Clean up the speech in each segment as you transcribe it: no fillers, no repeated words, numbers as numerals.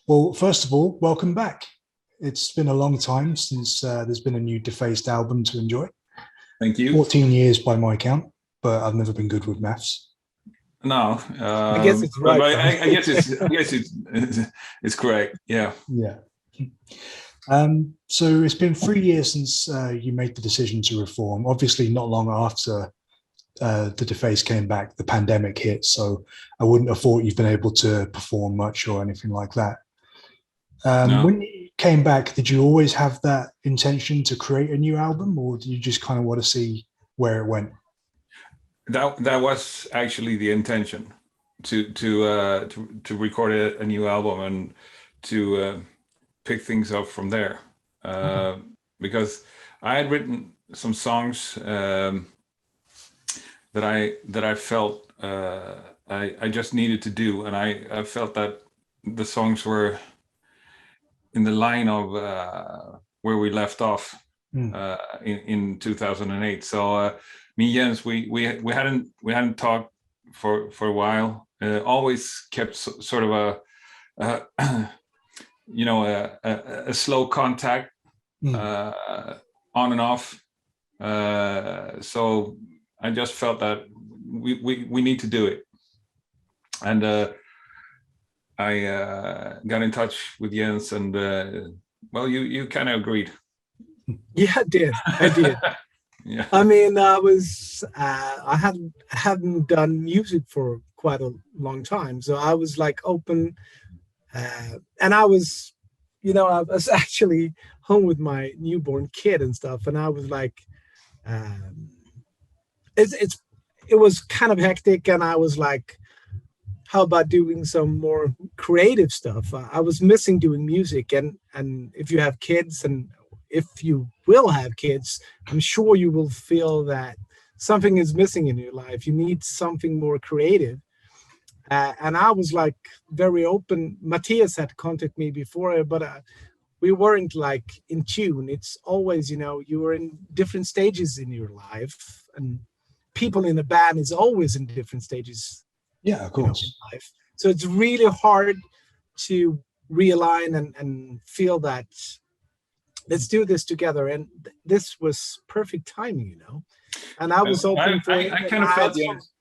Well, first of all, welcome back. It's been a long time since there's been a new Defaced album to enjoy. Thank you. 14 years by my count, but I've never been good with maths. No, I guess it's right. I guess it's correct. Yeah. Yeah. So it's been 3 years since you made the decision to reform. Obviously, not long after the Defaced came back, the pandemic hit. So I wouldn't have thought you've been able to perform much or anything like that. No. When you came back, did you always have that intention to create a new album, or do you just kind of want to see where it went? That was actually the intention to record a new album and to pick things up from there, because I had written some songs that I felt I just needed to do, and I felt that the songs were in the line of where we left off in 2008. So me and Jens, we hadn't talked for a while. Always kept sort of a slow contact, on and off. So I just felt that we need to do it, and I got in touch with Jens, and well, you kind of agreed. Yeah, I did. Yeah. I mean, I hadn't done music for quite a long time, so I was like open, and I was actually home with my newborn kid and stuff, and I was like, it was kind of hectic, and I was like, how about doing some more creative stuff? I was missing doing music, and if you have kids, and if you will have kids, I'm sure you will feel that something is missing in your life. You need something more creative. And I was like very open. Mattias had contacted me before, but we weren't like in tune. It's always, you were in different stages in your life, and people in a band is always in different stages. Yeah, of course. In life. So it's really hard to realign and feel that let's do this together. And this was perfect timing, And I was open for it. I kind of felt, Jens.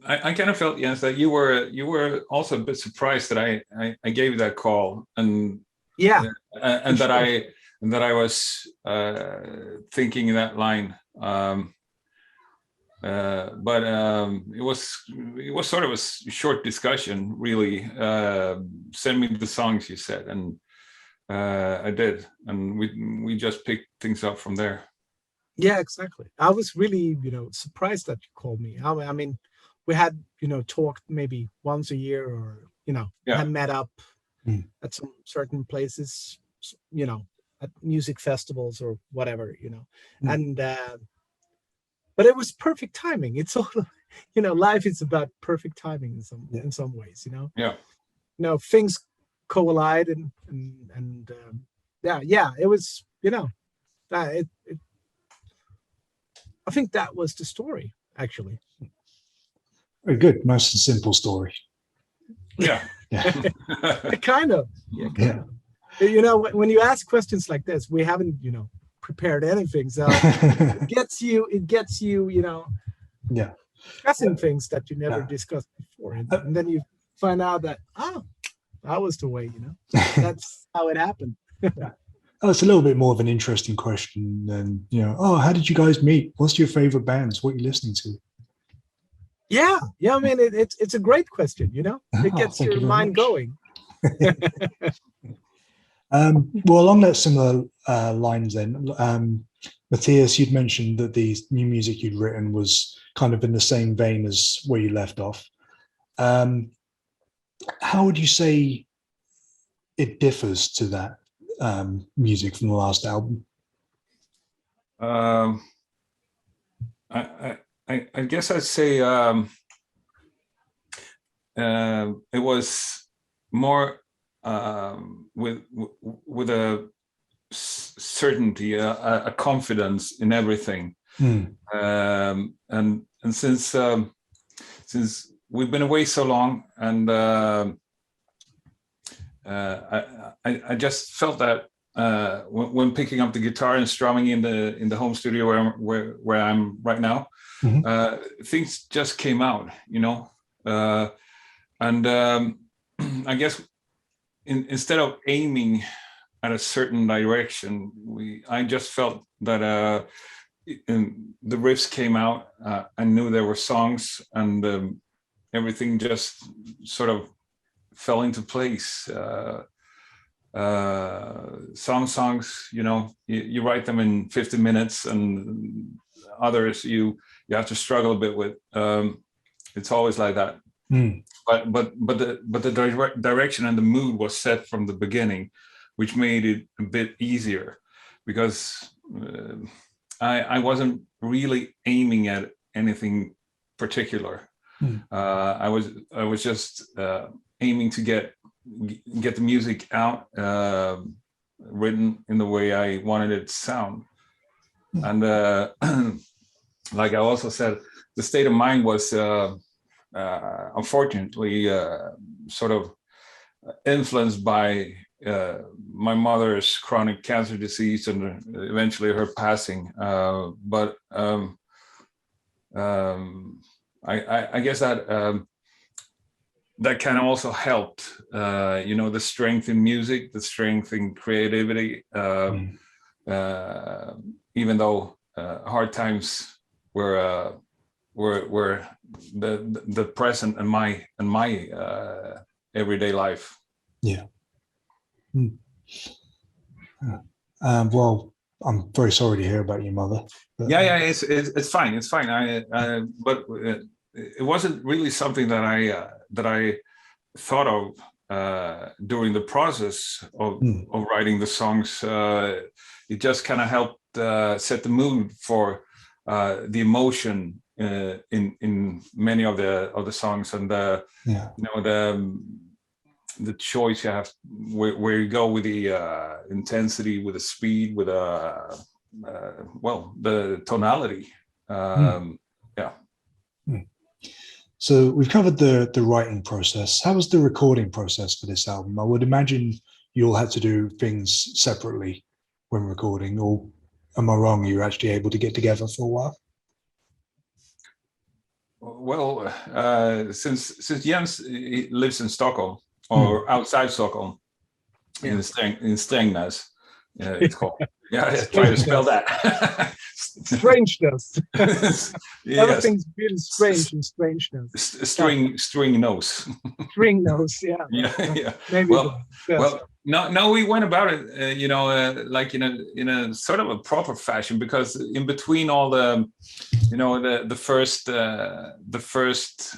I kind of felt, Jens, that you were also a bit surprised that I gave you that call, and yeah, and that I was thinking in that line. But it was sort of a short discussion, really. Send me the songs, you said, and I did, and we just picked things up from there. Yeah, exactly. I was really, surprised that you called me. I mean, we had, talked maybe once a year, or had met up at some certain places, at music festivals or whatever, and. But it was perfect timing. It's all, life is about perfect timing in some ways, Yeah. Things collide, and it was, I think that was the story, actually. Very good. Nice and simple story. Yeah. Yeah. Kind of. Yeah. When you ask questions like this, we haven't, prepared anything, so it gets you yeah, discussing things that you never discussed before, and then you find out that that was the way, that's how it happened. Oh, it's a little bit more of an interesting question than how did you guys meet? What's your favorite bands? What are you listening to? Yeah, I mean, it's a great question. It gets your mind going. Well, along that similar lines then, Mattias, you'd mentioned that the new music you'd written was kind of in the same vein as where you left off. How would you say it differs to that music from the last album? I guess I'd say it was more with a certainty, a confidence in everything, and since we've been away so long, and I just felt that when picking up the guitar and strumming in the home studio where I'm right now, things just came out, you know, and I guess instead of aiming at a certain direction, I just felt that the riffs came out. I knew there were songs, and everything just sort of fell into place. Some songs, you know, you write them in 50 minutes, and others you have to struggle a bit with. It's always like that. But the direction and the mood was set from the beginning, which made it a bit easier, because I wasn't really aiming at anything particular. I was just aiming to get the music out, written in the way I wanted it to sound. And like I also said, the state of mind was unfortunately sort of influenced by my mother's chronic cancer disease and eventually her passing. But I guess that that kind of also helped, you know, the strength in music, the strength in creativity, even though hard times were the present in my everyday life. Yeah. Well, I'm very sorry to hear about your mother. But... Yeah, it's fine. It's fine. But it wasn't really something that I thought of during the process of writing the songs. It just kind of helped set the mood for the emotion in many of the songs, and you know, the choice you have, where you go with the intensity, with the speed, with well, the tonality. So we've covered the writing process. How was the recording process for this album? I would imagine you all had to do things separately when recording, or am I wrong? You were actually able to get together for a while? Well, since Jens lives in Stockholm, or outside Stockholm, in Strängnäs, it's called. Yeah, try to spell that. Strangeness. Yes. Everything's really strange in strangeness. String nose. String nose, yeah. Yeah. Maybe. Well, no, we went about it, you know, like in a sort of a proper fashion, because in between all the, you know, the first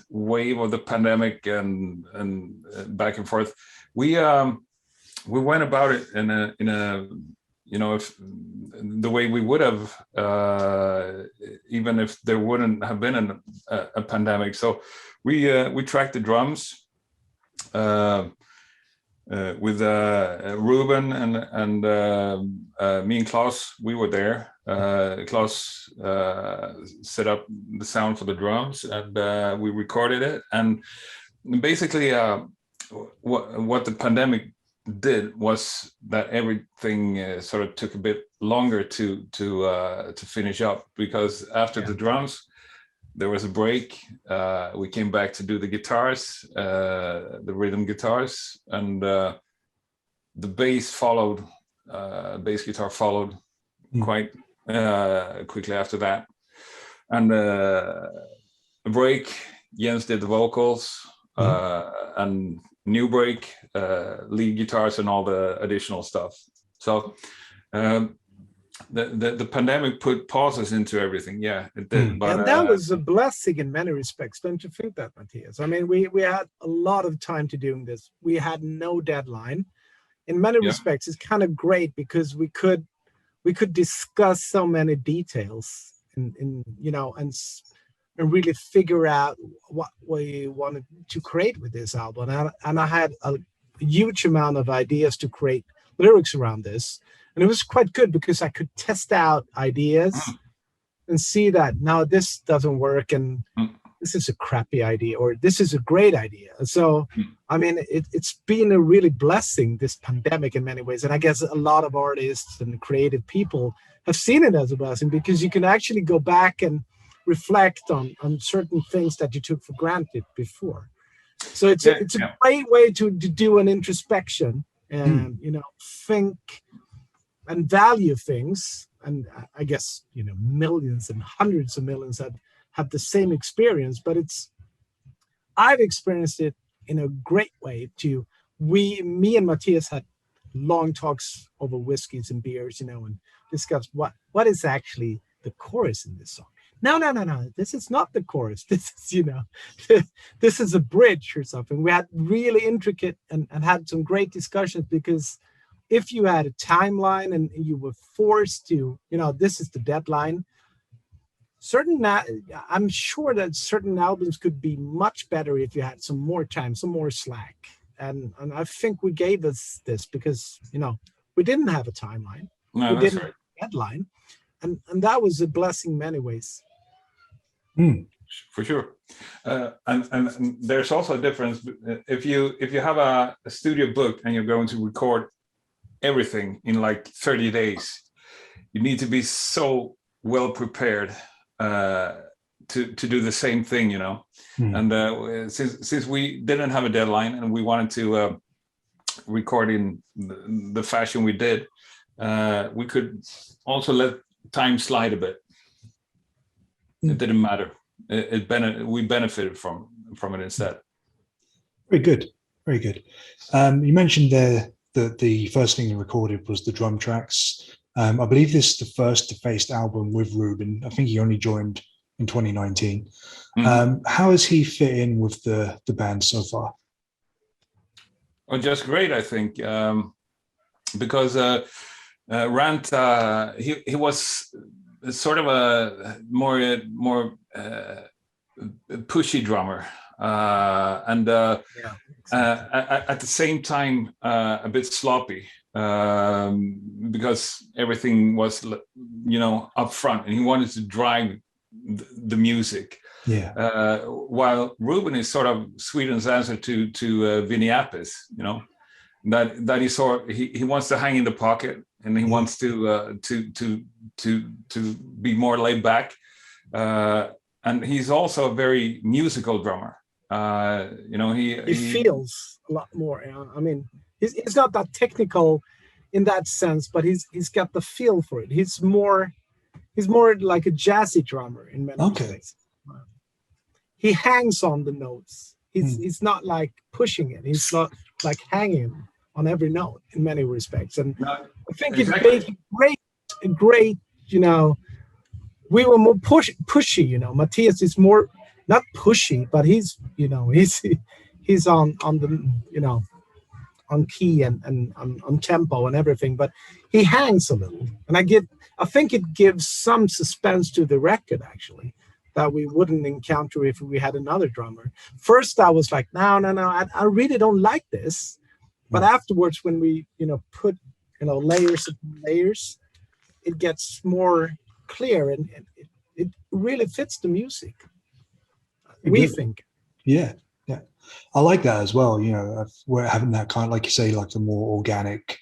wave of the pandemic and back and forth, we went about it in a you know, if the way we would have, even if there wouldn't have been a pandemic. So we tracked the drums with Ruben and me and Klaus. We were there. Klaus set up the sound for the drums, and we recorded it. And basically, what the pandemic did was that everything sort of took a bit longer to finish up, because after the drums there was a break. We came back to do the guitars, the rhythm guitars, and the bass followed. Bass guitar followed quite quickly after that, and a break. Jens did the vocals, and new break, lead guitars, and all the additional stuff. So the pandemic put pauses into everything. Yeah, it did. But, and that was a blessing in many respects. Don't you think that, Mattias? I mean, we had a lot of time to doing this. We had no deadline. In many respects, it's kind of great, because we could discuss so many details in you know, and really figure out what we wanted to create with this album. And I had a huge amount of ideas to create lyrics around this. And it was quite good, because I could test out ideas and see that, no, this doesn't work. And this is a crappy idea, or this is a great idea. So, I mean, it's been a really blessing, this pandemic, in many ways. And I guess a lot of artists and creative people have seen it as a blessing, because you can actually go back and reflect on certain things that you took for granted before. So it's a great way to do an introspection and, you know, think and value things. And I guess, you know, millions and hundreds of millions have the same experience, but I've experienced it in a great way too. Me and Mattias had long talks over whiskeys and beers, you know, and discussed what is actually the chorus in this song. No, this is not the chorus. This is, you know, this is a bridge or something. We had really intricate and had some great discussions, because if you had a timeline and you were forced to, you know, this is the deadline, I'm sure that certain albums could be much better if you had some more time, some more slack. And I think we gave us this because, you know, we didn't have a timeline. No, we didn't have a deadline. And that was a blessing in many ways. For sure. And there's also a difference. If you have a studio booked and you're going to record everything in like 30 days, you need to be so well prepared to do the same thing, you know. And since we didn't have a deadline and we wanted to record in the fashion we did, we could also let time slide a bit. It didn't matter. We benefited from it instead. Very good, very good. You mentioned there that the first thing you recorded was the drum tracks. I believe this is the first Defaced album with Ruben. I think he only joined in 2019. How has he fit in with the band so far? Well, just great, I think, because Rant, he was sort of a more pushy drummer, and at the same time a bit sloppy, because everything was, you know, up front, and he wanted to drive the music. While Ruben is sort of Sweden's answer to Vinny Appice, you know, that he wants to hang in the pocket, and he wants to be more laid back, and he's also a very musical drummer. You know, he feels a lot more. I mean, he's not that technical in that sense, but he's got the feel for it. He's more like a jazzy drummer in many ways. He hangs on the notes. He's not like pushing it. He's not like hanging on every note in many respects. And I think it made great, you know, we were more pushy, you know. Mattias is more not pushy, but he's, you know, he's on the, you know, on key and on tempo and everything, but he hangs a little. And I think it gives some suspense to the record, actually, that we wouldn't encounter if we had another drummer. First, I was like, no, I really don't like this. But afterwards, when we, you know, put, you know, layers upon layers, it gets more clear, and it really fits the music. We think. Yeah. I like that as well. You know, we're having that kind of, like you say, like the more organic,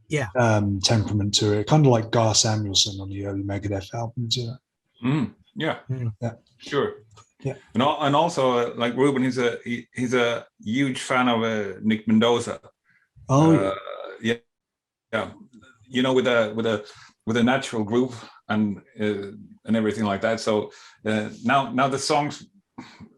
temperament to it, kind of like Gar Samuelson on the early Megadeth albums. You know. Yeah. Sure. Yeah, and also like Ruben, he's a huge fan of Nick Mendoza. Yeah, you know, with a natural groove and everything like that. So now the songs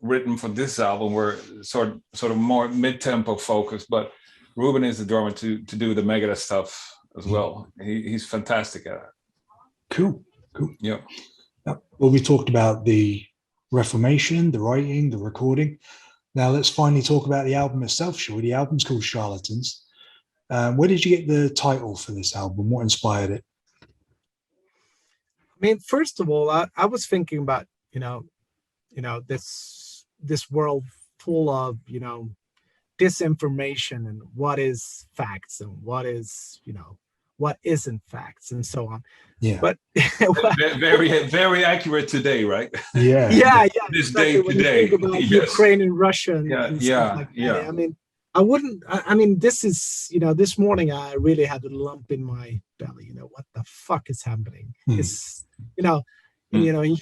written for this album were sort of more mid-tempo focused, but Ruben is the drummer to do the Megadeth stuff as well. He's fantastic at it. Cool. Yeah. Well, we talked about the Reformation, the writing, the recording. Now let's finally talk about the album itself, shall we? The album's called Charalatans. Where did you get the title for this album? What inspired it? I mean, first of all, I was thinking about, you know, this world full of, you know, disinformation, and what is facts and what is, you know, what isn't facts and so on. Yeah. But very accurate today, right? Yeah. yeah. This Exactly. day When today. you think about Yes. Ukraine and Russia and, Yeah, and yeah, stuff like yeah. that. I mean, I mean, this is, this morning I really had a lump in my belly. What the fuck is happening? It's, and, in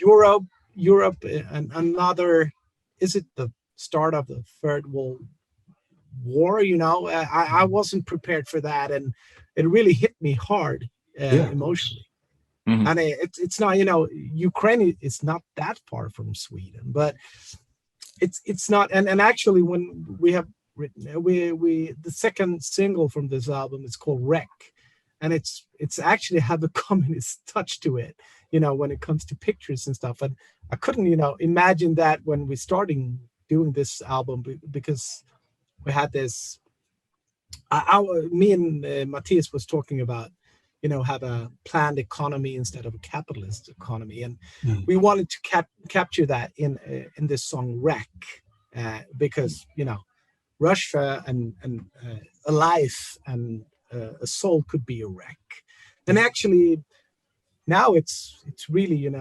Europe and another, is it the start of the Third World War? I wasn't prepared for that, and it really hit me hard emotionally. Mm-hmm. And it's not, Ukraine is not that far from Sweden, but it's not. And actually, when we have written, the second single from this album is called Wreck, and it's actually have a communist touch to it, when it comes to pictures and stuff. And I couldn't, imagine that when we started doing this album, because we had this. Me and Mattias was talking about, have a planned economy instead of a capitalist economy, and we wanted to capture that in this song Wreck, because Russia and a life and a soul could be a wreck. And actually now it's really, in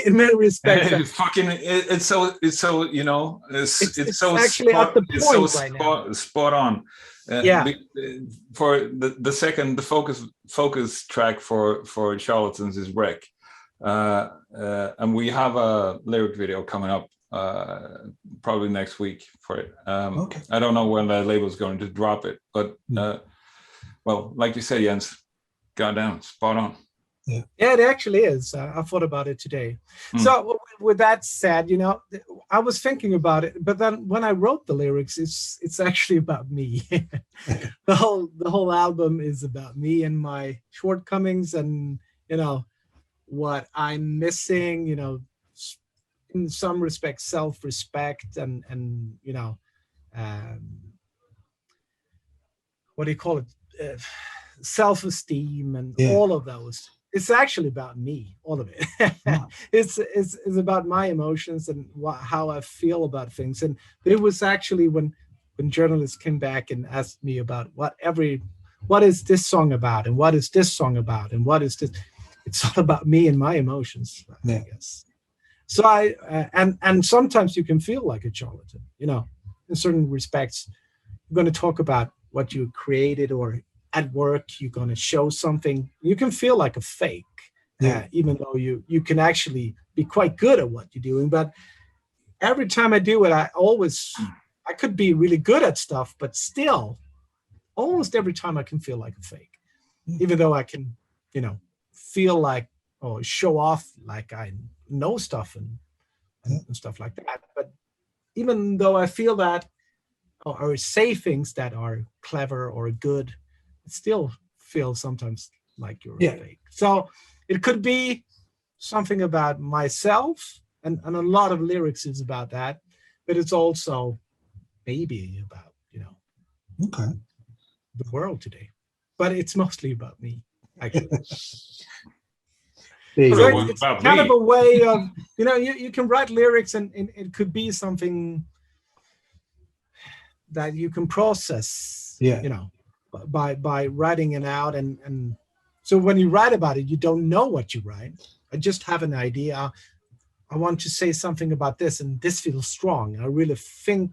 many respects it's so it's so actually spot, at the it's point so right now. spot on. For the second, the focus track for Charlatans is Wreck, and we have a lyric video coming up probably next week for it. Okay. I don't know when the label's going to drop it, but well, like you said, Jens, goddamn, spot on. Yeah, it actually is. I thought about it today. So with that said, I was thinking about it, but then when I wrote the lyrics, it's actually about me. The whole album is about me and my shortcomings, and what I'm missing. In some respects, self-respect and what do you call it? Self-esteem and all of those. It's actually about me, all of it. It's about my emotions and how I feel about things. And it was actually when journalists came back and asked me about what is this song about, and what is this song about, and what is this? It's all about me and my emotions, I guess. So and sometimes you can feel like a charlatan, in certain respects. You're going to talk about what you created, or at work you're going to show something. You can feel like a fake, even though you can actually be quite good at what you're doing. But every time I do it, I could be really good at stuff, but still, almost every time I can feel like a fake, even though I can, feel like, or show off like I know stuff and stuff like that. But even though I feel that, or say things that are clever or good, it still feels sometimes like you're fake. So it could be something about myself, and a lot of lyrics is about that, but it's also maybe about, the world today. But it's mostly about me, actually. It's kind of a way of, you can write lyrics and it could be something that you can process, by writing it out. And so when you write about it, you don't know what you write. I just have an idea. I want to say something about this, and this feels strong. I really think,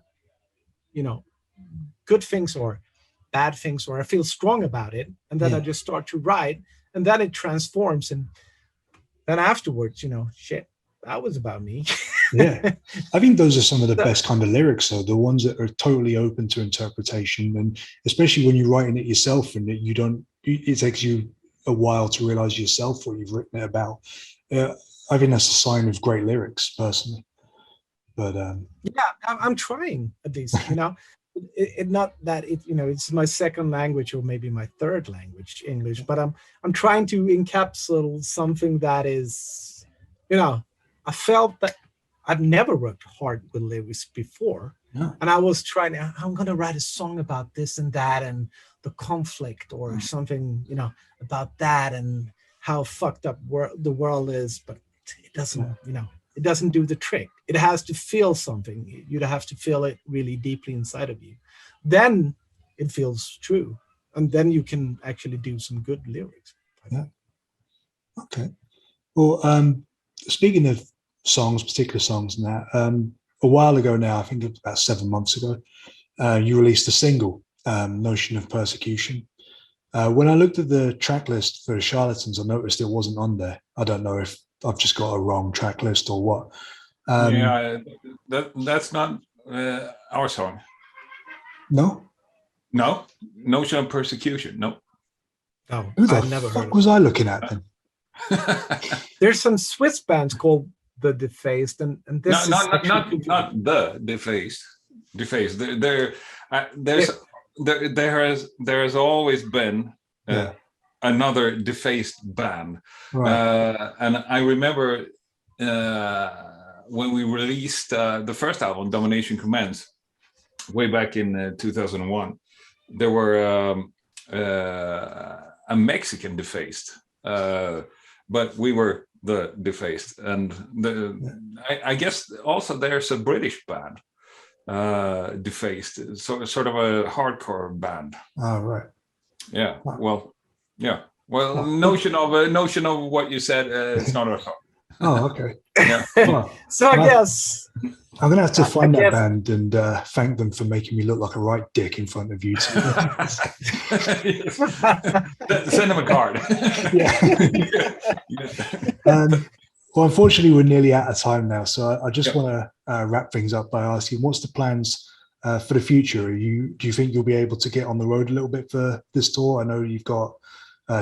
good things or bad things, or I feel strong about it. And then I just start to write, and then it transforms. And then afterwards, shit, that was about me. I think those are some of the best kind of lyrics, though, the ones that are totally open to interpretation, and especially when you're writing it yourself, and that it takes you a while to realize yourself what you've written it about. I think that's a sign of great lyrics, personally. But I'm trying, at least. It not that it's my second language, or maybe my third language, English, but I'm trying to encapsulate something that is, I felt that I've never worked hard with lyrics before. And I was I'm going to write a song about this and that, and the conflict, or something, about that, and how fucked up the world is. But it doesn't, it doesn't do the trick. It has to feel something. You'd have to feel it really deeply inside of you. Then it feels true. and then you can actually do some good lyrics. Yeah. Okay. Well, speaking of songs, particular songs and that, a while ago now, I think it was about 7 months ago, you released a single, Notion of Persecution. When I looked at the track list for Charlatans, I noticed it wasn't on there. I don't know if I've just got a wrong track list or what. Yeah, that's not our song. No? No? Notion of Persecution, no. Oh, Who the I've never heard fuck of was I looking at then? There's some Swiss bands called the Defaced, and this is not the Defaced. There has always been another Defaced band, Right. and I remember when we released the first album, Domination Commence, way back in 2001. There were a Mexican Defaced, but we were the Defaced, and I guess also there's a British band, Defaced, sort of a hardcore band. Oh, right. Yeah. Wow. Well, yeah. Well, notion of what you said. It's not our song. Oh, okay. Yeah. Well, So I guess I'm going to have to find that guess- band and thank them for making me look like a right dick in front of you two. Send them a card. Well, unfortunately, we're nearly out of time now, so I just want to wrap things up by asking, what's the plans for the future? Do you think you'll be able to get on the road a little bit for this tour? I know you've got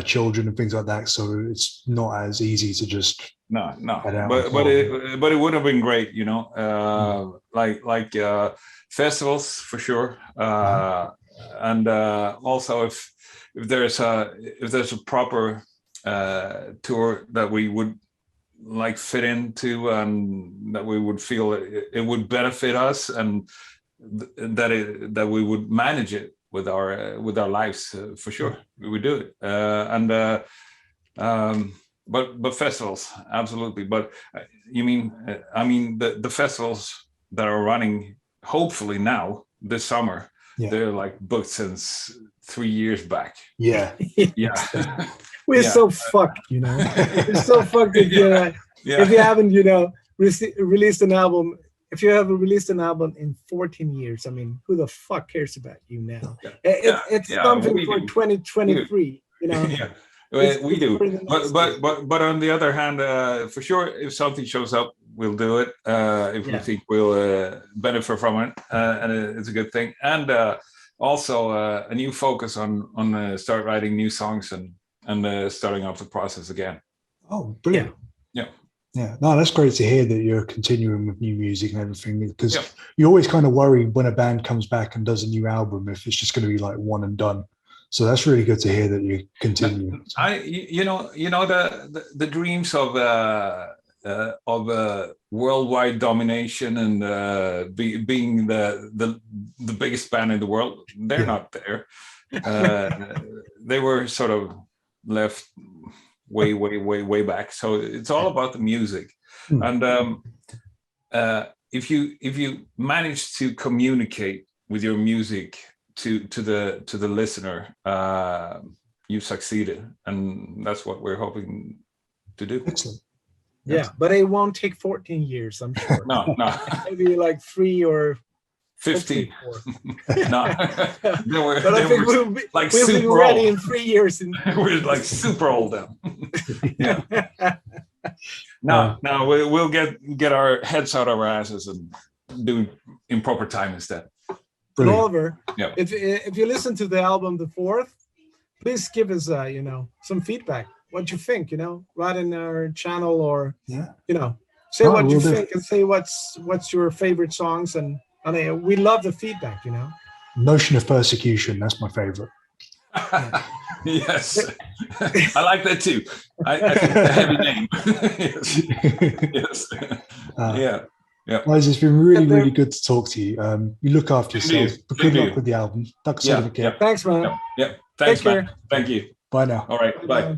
children and things like that, so it's not as easy to just No, head out. but it would have been great, you know, like festivals for sure, and also if there's a proper tour that we would like fit into, and that we would feel it would benefit us, and that we would manage it with our lives, for sure we would do it, but festivals, absolutely. But I mean the festivals that are running hopefully now this summer, they're like booked since 3 years back. Yeah. We're so fucked, you know. We're so fucked if you haven't, you know, released an album. If you haven't released an album in 14 years, I mean, who the fuck cares about you now? It's something for 2023, you know. Yeah. We do, but on the other hand, for sure, if something shows up, we'll do it. If we think we'll benefit from it, and it's a good thing. And also a new focus on start writing new songs and starting off the process again. Oh, brilliant! Yeah. No, that's great to hear that you're continuing with new music and everything, because you always kind of worry when a band comes back and does a new album if it's just going to be like one and done. So that's really good to hear that you continue. You know the dreams of worldwide domination and being the biggest band in the world, they're not there. They were sort of left way back. So it's all about the music, and if you manage to communicate with your music to the listener, you succeeded, and that's what we're hoping to do. Excellent. Yeah, but it won't take 14 years, I'm sure. No. Maybe like 3 or 50. No. But I think we'll be ready in 3 years. We're like super old then. Yeah. No, we'll get our heads out of our asses and do in proper time instead. Brilliant. Oliver, if you listen to the album The Fourth, please give us some feedback. What you think, right in our channel, or say what you think and say what's your favorite songs, and we love the feedback. Notion of Persecution, that's my favorite. Yes, I like that too. I think a heavy name. Yes. Yeah. Guys, it's been really good to talk to you. You look after yourselves. Good luck with the album. Thanks, man. Yeah. Thanks, man. Thank you. Bye now. All right. Bye.